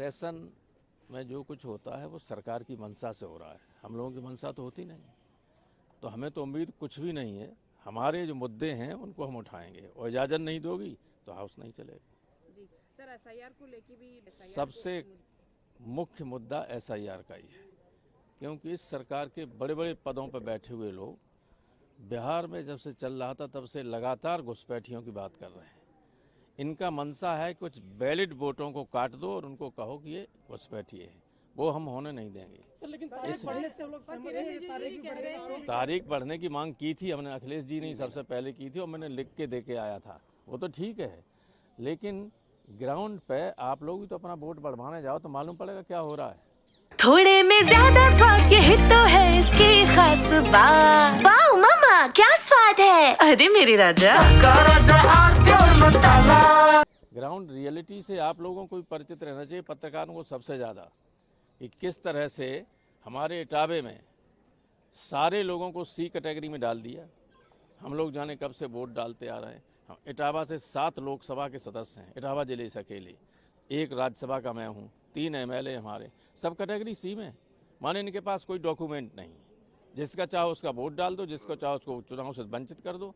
Session में जो कुछ होता है वो सरकार की मंशा से हो रहा है, हम लोगों की मंशा तो होती नहीं। तो हमें तो उम्मीद कुछ भी नहीं है। हमारे जो मुद्दे हैं उनको हम उठाएंगे और इजाज़त नहीं दोगी तो हाउस नहीं चलेगा। जी सर, एसआईआर को लेके भी सबसे मुख्य मुद्दा एसआईआर का ही है, क्योंकि इस सरकार के बड़े बड़े पदों पर बैठे हुए लोग बिहार में जब से चल रहा था तब से लगातार घुसपैठियों की बात कर रहे हैं। इनका मनसा है कुछ वैलिड वोटों को काट दो और उनको कहो कि ये घुसपैठिए हैं, वो हम होने नहीं देंगे। लेकिन तारीख बढ़ने की मांग की थी हमने, अखिलेश जी ने सबसे पहले की थी और मैंने लिख के दे के आया था, वो तो ठीक है। लेकिन ग्राउंड पे आप लोग भी तो अपना वोट बढ़वाने जाओ तो मालूम पड़ेगा क्या हो रहा है। थोड़े में ज्यादा स्वाद यही तो है इसकी खास बात। वाओ मम्मा क्या स्वाद है। अरे मेरे राजा मसाला। ग्राउंड रियलिटी से आप लोगों को भी परिचित रहना चाहिए, पत्रकारों को सबसे ज़्यादा, कि किस तरह से हमारे इटावे में सारे लोगों को सी कैटेगरी में डाल दिया। हम लोग जाने कब से वोट डालते आ रहे हैं। इटावा से 7 लोकसभा के सदस्य हैं, इटावा जिले से अकेले, 1 राज्यसभा का मैं हूँ, 3 एमएलए हमारे, सब कैटेगरी सी में। माने इनके पास कोई डॉक्यूमेंट नहीं, जिसका चाहो उसका वोट डाल दो, जिसको चाहो उसको चुनाव से वंचित कर दो।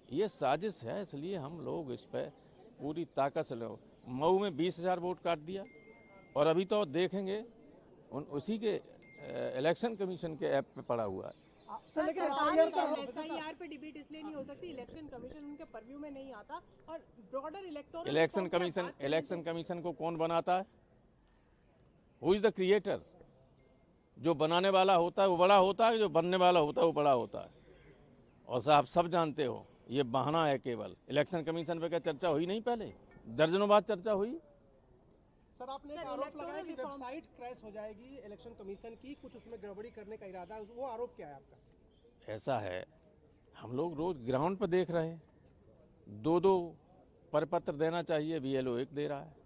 ये साजिश है, इसलिए हम लोग इस पर पूरी ताकत से लो। मऊ में 20,000 वोट काट दिया और अभी तो देखेंगे उसी के इलेक्शन कमीशन के ऐप पे पड़ा हुआ है। एसआईआर पे डिबेट इसलिए नहीं हो सकती, इलेक्शन कमीशन उनके परव्यू में नहीं आता और ब्रॉडर इलेक्शन कमीशन को कौन बनाता है? Who is the creator? जो बनाने वाला होता है वो बड़ा होता है, जो बनने वाला होता है वो बड़ा होता है। और साहब सब जानते हो ये बहाना है केवल। इलेक्शन कमीशन पे क्या चर्चा हुई नहीं? पहले दर्जनों बार चर्चा हुई। सर आपने एक आरोप लगाया कि वेबसाइट क्रैश हो जाएगी इलेक्शन कमीशन की, कुछ उसमें गड़बड़ी करने का इरादा है, वो आरोप क्या है आपका? ऐसा है, हम लोग रोज ग्राउंड पर देख रहे हैं, 2-2 परिपत्र देना चाहिए, बीएलओ 1 दे रहा है।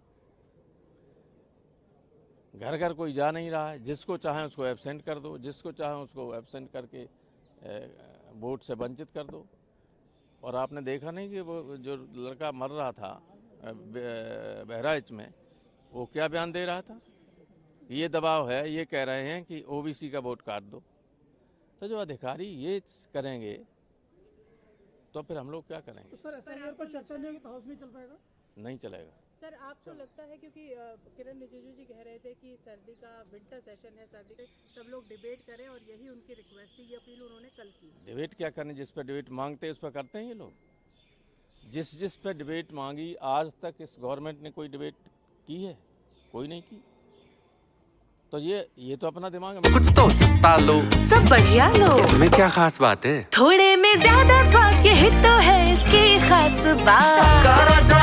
घर घर कोई जा नहीं रहा है, जिसको चाहे उसको एब्सेंट कर दो, जिसको चाहे उसको एब्सेंट करके वोट से वंचित कर दो। और आपने देखा नहीं कि वो जो लड़का मर रहा था बहराइच में, वो क्या बयान दे रहा था? ये दबाव है, ये कह रहे हैं कि ओबीसी का वोट काट दो। तो जो अधिकारी ये करेंगे तो फिर हम लोग क्या करेंगे? तो सर एसआईआर पर चर्चा नहीं होगी तो हाउस नहीं चल पाएगा? नहीं चलेगा। सर आपको लगता है, क्योंकि किरण रिजिजू जी कह रहे थे कि सर्दी का विंटर सेशन है, सर्दी के सब लोग डिबेट करें और यही उनकी रिक्वेस्ट थी, ये अपील उन्होंने कल की। डिबेट क्या करने, जिस पर डिबेट मांगते हैं उस पर करते हैं ये लोग। जिस पर डिबेट मांगी आज तक इस गवर्नमेंट ने कोई डिबेट की है? कोई नहीं की। तो ये तो अपना दिमाग है। कुछ तो सस्ता लो, सब बढ़िया लो, इसमें क्या खास बात है? थोड़े में ज्यादा स्वाद यही तो है इसकी खास बात।